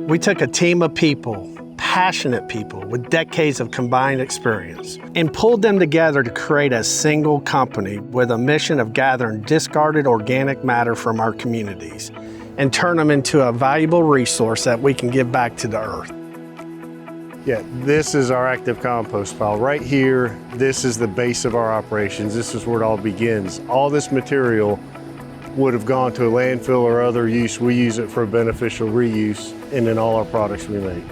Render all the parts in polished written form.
We took a team of people, passionate people with decades of combined experience, and pulled them together to create a single company with a mission of gathering discarded organic matter from our communities and turn them into a valuable resource that we can give back to the earth. Yeah, this is our active compost pile. Right here, this is the base of our operations. This is where it all begins. All this material would have gone to a landfill or other use. We use it for beneficial reuse and in all our products we make.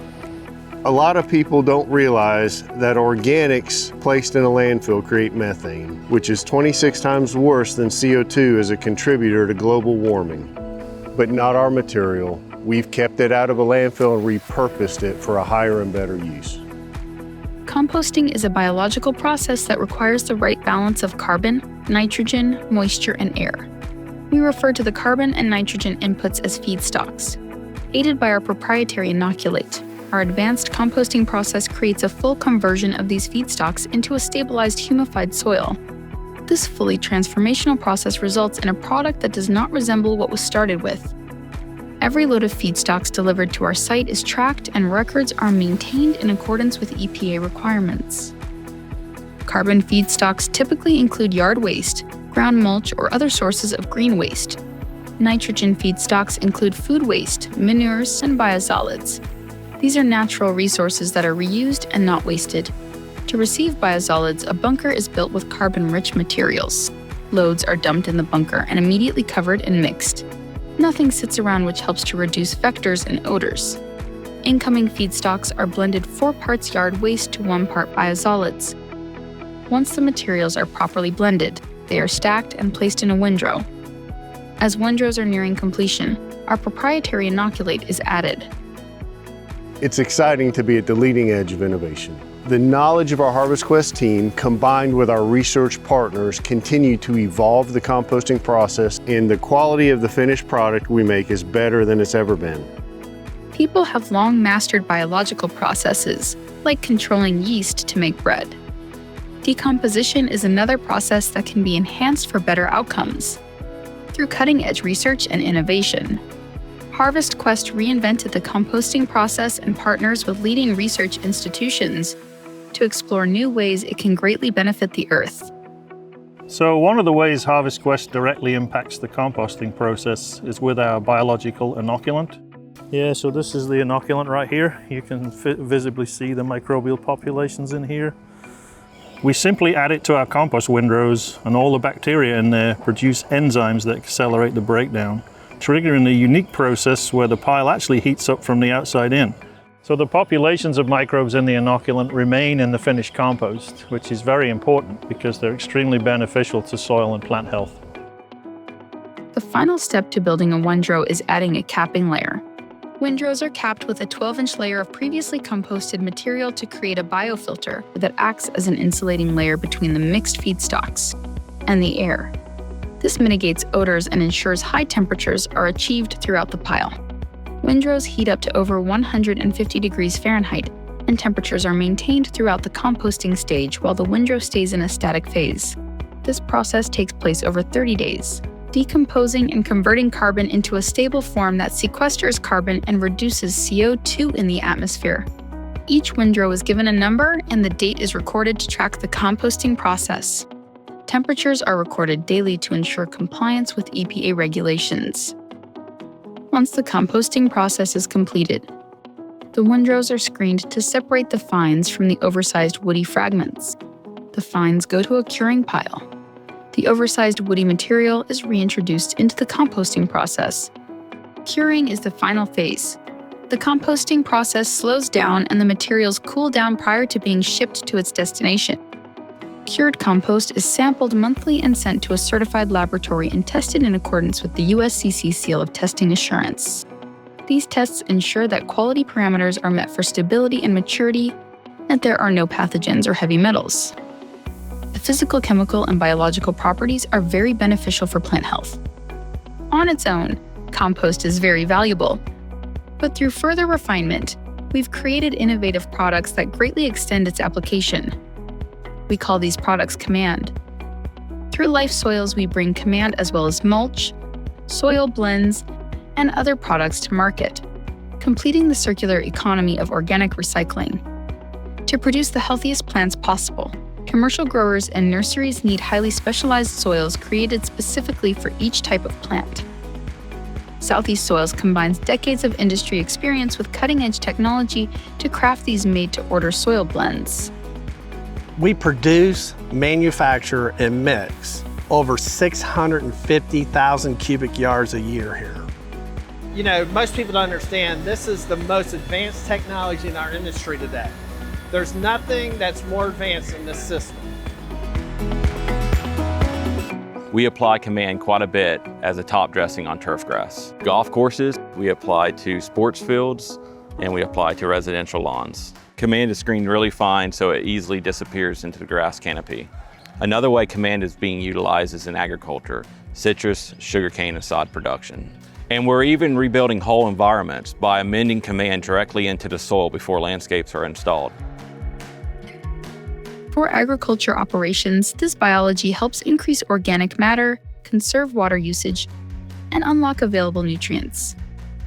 A lot of people don't realize that organics placed in a landfill create methane, which is 26 times worse than CO2 as a contributor to global warming. But not our material. We've kept it out of a landfill and repurposed it for a higher and better use. Composting is a biological process that requires the right balance of carbon, nitrogen, moisture, and air. We refer to the carbon and nitrogen inputs as feedstocks. Aided by our proprietary inoculate, our advanced composting process creates a full conversion of these feedstocks into a stabilized humified soil. This fully transformational process results in a product that does not resemble what was started with. Every load of feedstocks delivered to our site is tracked and records are maintained in accordance with EPA requirements. Carbon feedstocks typically include yard waste, ground mulch, or other sources of green waste. Nitrogen feedstocks include food waste, manures, and biosolids. These are natural resources that are reused and not wasted. To receive biosolids, a bunker is built with carbon-rich materials. Loads are dumped in the bunker and immediately covered and mixed. Nothing sits around, which helps to reduce vectors and odors. Incoming feedstocks are blended 4 parts yard waste to 1 part biosolids. Once the materials are properly blended, they are stacked and placed in a windrow. As windrows are nearing completion, our proprietary inoculate is added. It's exciting to be at the leading edge of innovation. The knowledge of our HarvestQuest team, combined with our research partners, continue to evolve the composting process, and the quality of the finished product we make is better than it's ever been. People have long mastered biological processes, like controlling yeast to make bread. Decomposition is another process that can be enhanced for better outcomes. Through cutting-edge research and innovation, HarvestQuest reinvented the composting process and partners with leading research institutions to explore new ways it can greatly benefit the earth. So one of the ways HarvestQuest directly impacts the composting process is with our biological inoculant. Yeah, so this is the inoculant right here. You can visibly see the microbial populations in here. We simply add it to our compost windrows, and all the bacteria in there produce enzymes that accelerate the breakdown, triggering a unique process where the pile actually heats up from the outside in. So the populations of microbes in the inoculant remain in the finished compost, which is very important because they're extremely beneficial to soil and plant health. The final step to building a windrow is adding a capping layer. Windrows are capped with a 12-inch layer of previously composted material to create a biofilter that acts as an insulating layer between the mixed feedstocks and the air. This mitigates odors and ensures high temperatures are achieved throughout the pile. Windrows heat up to over 150 degrees Fahrenheit, and temperatures are maintained throughout the composting stage while the windrow stays in a static phase. This process takes place over 30 days, decomposing and converting carbon into a stable form that sequesters carbon and reduces CO2 in the atmosphere. Each windrow is given a number, and the date is recorded to track the composting process. Temperatures are recorded daily to ensure compliance with EPA regulations. Once the composting process is completed, the windrows are screened to separate the fines from the oversized woody fragments. The fines go to a curing pile. The oversized woody material is reintroduced into the composting process. Curing is the final phase. The composting process slows down and the materials cool down prior to being shipped to its destination. Cured compost is sampled monthly and sent to a certified laboratory and tested in accordance with the USCC seal of testing assurance. These tests ensure that quality parameters are met for stability and maturity, and that there are no pathogens or heavy metals. The physical, chemical, and biological properties are very beneficial for plant health. On its own, compost is very valuable, but through further refinement, we've created innovative products that greatly extend its application. We call these products COMAND. Through LifeSoils, we bring COMAND as well as mulch, soil blends, and other products to market. completing the circular economy of organic recycling. To produce the healthiest plants possible, commercial growers and nurseries need highly specialized soils created specifically for each type of plant. Southeast Soils combines decades of industry experience with cutting-edge technology to craft these made-to-order soil blends. We produce, manufacture, and mix over 650,000 cubic yards a year here. You know, most people don't understand this is the most advanced technology in our industry today. There's nothing that's more advanced than this system. We apply COMAND quite a bit as a top dressing on turf grass. Golf courses, we apply to sports fields, and we apply to residential lawns. COMAND is screened really fine so it easily disappears into the grass canopy. Another way COMAND is being utilized is in agriculture, citrus, sugarcane, and sod production. And we're even rebuilding whole environments by amending COMAND directly into the soil before landscapes are installed. For agriculture operations, this biology helps increase organic matter, conserve water usage, and unlock available nutrients,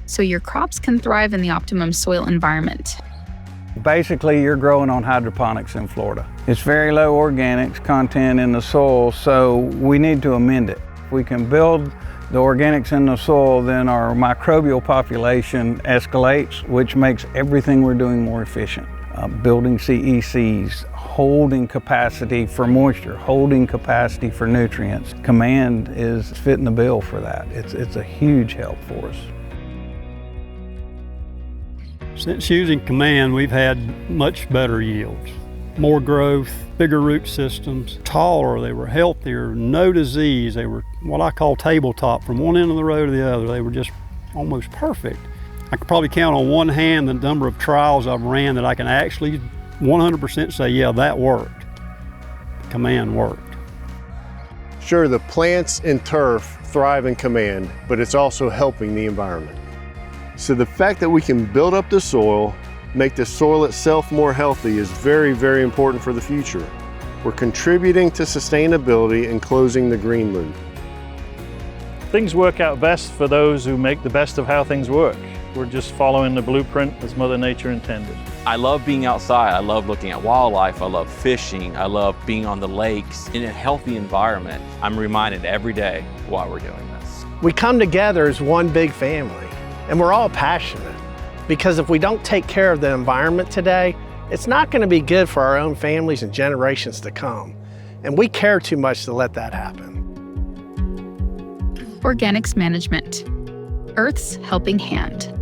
so your crops can thrive in the optimum soil environment. Basically, you're growing on hydroponics in Florida. It's very low organics content in the soil, so we need to amend it. If we can build the organics in the soil, then our microbial population escalates, which makes everything we're doing more efficient. Building CECs, holding capacity for moisture, holding capacity for nutrients. COMAND is fitting the bill for that. It's a huge help for us. Since using COMAND, we've had much better yields. More growth, bigger root systems, taller, they were healthier, no disease. They were what I call tabletop, from one end of the row to the other. They were just almost perfect. I could probably count on one hand the number of trials I've ran that I can actually 100% say, yeah, that worked. COMAND worked. Sure, the plants and turf thrive in COMAND, but it's also helping the environment. So the fact that we can build up the soil, make the soil itself more healthy is very, very important for the future. We're contributing to sustainability and closing the green loop. Things work out best for those who make the best of how things work. We're just following the blueprint as Mother Nature intended. I love being outside. I love looking at wildlife. I love fishing. I love being on the lakes in a healthy environment. I'm reminded every day why we're doing this. We come together as one big family, and we're all passionate. Because if we don't take care of the environment today, it's not going to be good for our own families and generations to come. And we care too much to let that happen. Organics Management, Earth's helping hand.